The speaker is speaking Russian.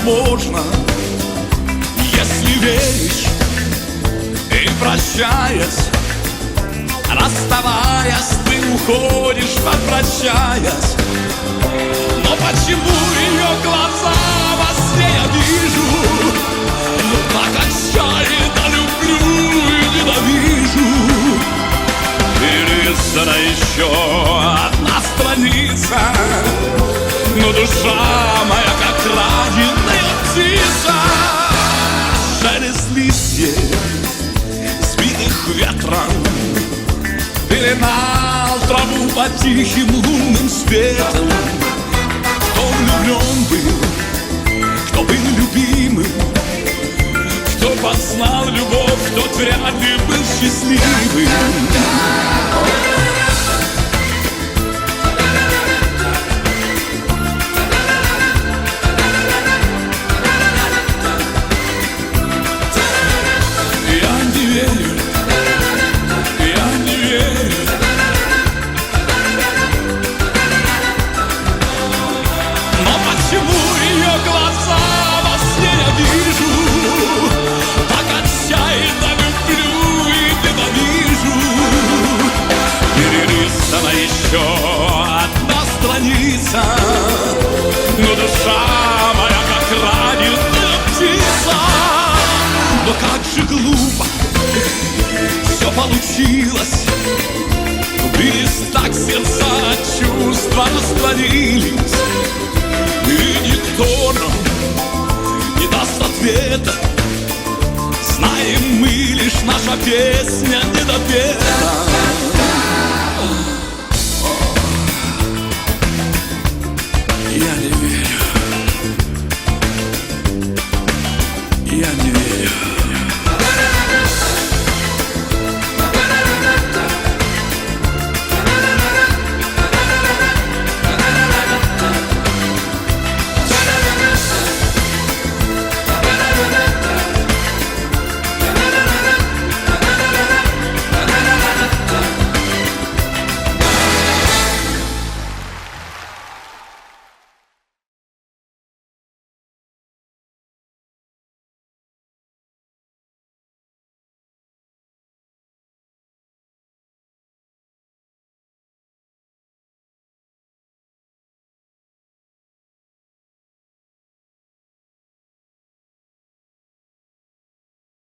возможно, если веришь. И прощаясь, расставаясь, ты уходишь, попрощаясь. Но почему ее глаза во сне я вижу? Ну так отчаянно люблю и ненавижу. Перелистана еще одна страница, но душа моя как раненая птица. Шелест листьев, сбитых ветром, пеленал траву под тихим лунным светом. Кто влюблен был, кто был любимым, кто познал любовь, тот вряд ли был счастливым. Еще одна страница, но душа моя как раненая птица. Но как же глупо все получилось, бились так сердца, чувства растворились. И никто нам не даст ответа, знаем мы лишь, наша песня не допета.